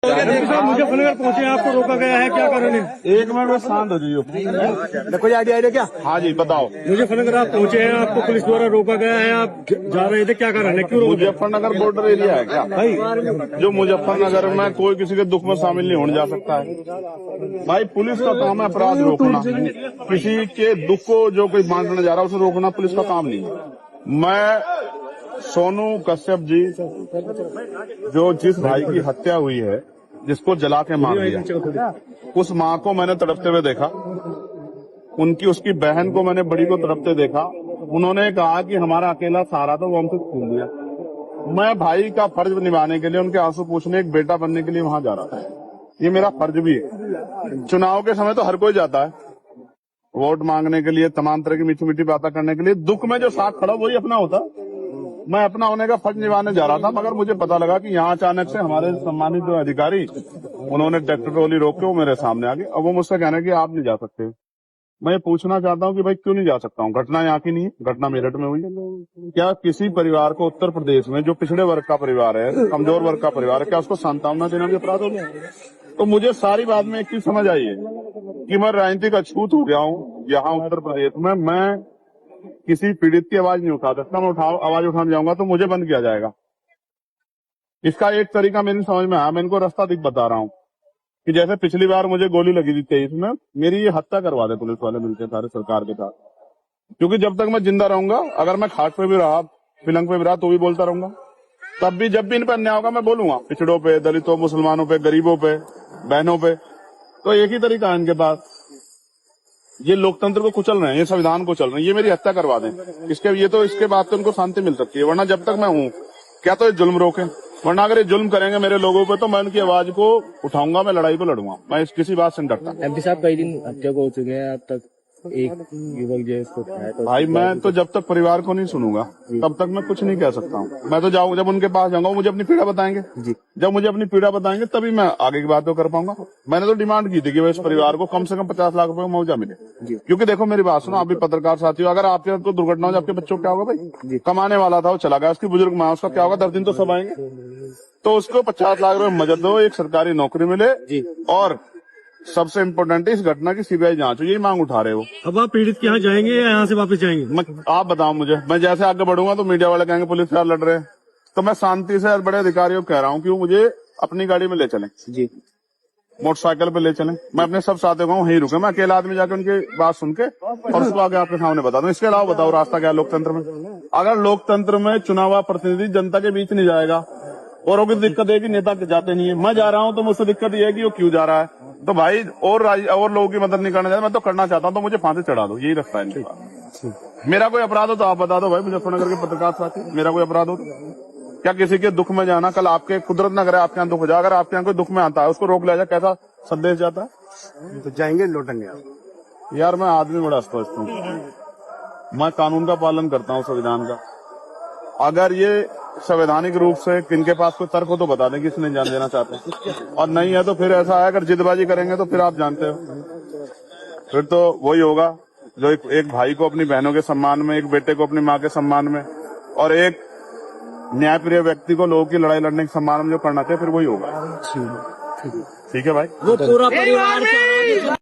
मुजफ्फरनगर पहुंचे, आपको रोका गया है, क्या कारण है? एक मिनट में शांत हो जाइए। कोई आइडिया क्या? हाँ जी बताओ। मुजफ्फरनगर आप पहुंचे हैं, आपको पुलिस द्वारा रोका गया है, आप जा रहे थे, क्या कारण है, क्यों रोका? मुजफ्फरनगर बॉर्डर एरिया है क्या भाई जो मुजफ्फरनगर में कोई किसी के दुख में शामिल नहीं होने जा सकता है। भाई पुलिस का काम है अपराध रोकना, किसी के दुख को जो कोई बांटने जा रहा है उसे रोकना पुलिस का काम नहीं है। मैं सोनू कश्यप जी जो जिस भाई की हत्या हुई है, जिसको जला के मार दिया, उस माँ को मैंने तड़पते हुए देखा, उसकी बहन को मैंने बड़ी को तड़पते देखा। उन्होंने कहा कि हमारा अकेला सहारा था, वो हमसे छीन लिया। मैं भाई का फर्ज निभाने के लिए, उनके आंसू पूछने, एक बेटा बनने के लिए वहां जा रहा था। ये मेरा फर्ज भी है। चुनाव के समय तो हर कोई जाता है वोट मांगने के लिए, तमाम तरह की मीठी मीठी बातें करने के लिए। दुख में जो साथ खड़ा वही अपना होता। मैं अपना होने का फर्ज निभाने जा रहा था, मगर मुझे पता लगा कि यहाँ अचानक से हमारे सम्मानित जो अधिकारी, उन्होंने ट्रैक्टर ट्रॉली रोक के वो मेरे सामने आ गए। अब वो मुझसे कहने कि आप नहीं जा सकते। मैं ये पूछना चाहता हूँ कि भाई क्यों नहीं जा सकता हूँ? घटना यहाँ की नहीं है, घटना मेरठ में हुई है। क्या किसी परिवार को उत्तर प्रदेश में, जो पिछड़े वर्ग का परिवार है, कमजोर वर्ग का परिवार है, क्या उसको सांत्वना देना भी अपराध हो गया? तो मुझे सारी बात में एक चीज समझ आई है कि मैं राजनीतिक अछूत हो गया हूँ यहाँ उत्तर प्रदेश में। मैं किसी पीड़ित की आवाज नहीं उठा सकता। मैं आवाज उठाने जाऊंगा तो मुझे बंद किया जाएगा। इसका एक तरीका मेरी समझ में आया, मैं इनको रास्ता बता रहा हूँ कि जैसे पिछली बार मुझे गोली लगी थी 23 में, मेरी ये हत्या करवा दे पुलिस वाले मिलकर सारे सरकार के साथ। क्योंकि जब तक मैं जिंदा रहूंगा, अगर मैं खाट पे भी रहा, पिलंग पे भी रहा, तो भी बोलता रहूंगा। तब भी जब भी इन पर अन्याय होगा मैं बोलूंगा, पिछड़ों पे, दलितों, मुसलमानों पे, गरीबों पे, बहनों पे। तो एक ही तरीका है इनके पास। ये लोकतंत्र को कुचल रहे हैं, ये संविधान को चल रहे हैं, ये मेरी हत्या करवा दें। इसके बाद तो उनको शांति मिल सकती है, वरना जब तक मैं हूँ क्या तो ये जुल्म रोके, वरना अगर ये जुल्म करेंगे मेरे लोगों पे तो मैं उनकी आवाज को उठाऊंगा, मैं लड़ाई को लड़ूंगा। मैं किसी बात से नहीं डरता। एमपी साहब कई दिन हत्या को हो चुके हैं, अब तक एक युवक जो इसको भाई मैं तो जब तक परिवार को नहीं सुनूंगा तब तक मैं कुछ नहीं कह सकता हूँ। मैं तो जाऊँ, जब उनके पास जाऊंगा वो मुझे अपनी पीड़ा बताएंगे। जब मुझे अपनी पीड़ा बताएंगे तभी मैं आगे की बात तो कर पाऊंगा। मैंने तो डिमांड की थी कि इस परिवार को कम से कम 50 लाख रुपए का मुआवजा मिले। क्योंकि देखो मेरी बात सुनो, आप भी पत्रकार साथी हो, अगर आपके को दुर्घटना हो, आपके बच्चों को क्या होगा? भाई कमाने वाला था, वो चला गया, उसकी बुजुर्ग माँ, उसका क्या होगा? 10 दिन तो सब आएंगे। तो उसको 50 लाख रुपए मदद दो, एक सरकारी नौकरी मिले, और सबसे इम्पोर्टेंट है इस घटना की सीबीआई जांच हो। यही मांग उठा रहे हो। अब आप पीड़ित के यहाँ जाएंगे या यहाँ से वापस जाएंगे? आप बताओ मुझे। मैं जैसे आगे बढ़ूंगा तो मीडिया वाले कहेंगे पुलिस से लड़ रहे हैं, तो मैं शांति से बड़े अधिकारियों को कह रहा हूँ कि वो मुझे अपनी गाड़ी में ले चलें, मोटरसाइकिल पे ले चलें। मैं अपने सब साथियों को वहीं रुके, मैं अकेला आदमी जाकर उनकी बात सुन के और उसको आगे आपके सामने बता दूं। इसके अलावा बताओ रास्ता क्या है लोकतंत्र में? अगर लोकतंत्र में चुनाव प्रतिनिधि जनता के बीच नहीं जाएगा, औरों की दिक्कत है कि नेता जाते नहीं है, मैं जा रहा हूं तो मुझसे दिक्कत ये है कि वो क्यों जा रहा है। तो भाई और लोगों की मदद नहीं करना चाहता, मैं तो करना चाहता हूं, तो मुझे फांसी चढ़ा दो, यही रास्ता है इनके पास। मेरा कोई अपराध हो तो आप बता दो भाई, मुजफ्फरनगर के पत्रकार साथी, मेरा कोई अपराध हो? क्या किसी के दुख में जाना, कल आपके कुदरत न करे आपके यहाँ दुख हो जाए, अगर आपके यहाँ कोई दुख में आता है उसको रोक लिया जाए, कैसा संदेश जाता है? तो जाएंगे लौटेंगे यार मैं आदमी बड़ा स्पष्ट हूँ, मैं कानून का पालन करता हूँ, संविधान का। अगर ये संवैधानिक रूप से किनके पास कोई तर्क हो तो बता दें कि इसने जान देना चाहते हैं, और नहीं है तो फिर ऐसा है, अगर जिदबाजी करेंगे तो फिर आप जानते हो, फिर तो वही होगा जो एक भाई को अपनी बहनों के सम्मान में, एक बेटे को अपनी माँ के सम्मान में, और एक न्यायप्रिय व्यक्ति को लोगों की लड़ाई लड़ने के सम्मान में जो करना चाहिए, फिर वही होगा। ठीक है भाई। वो पूरा परिवार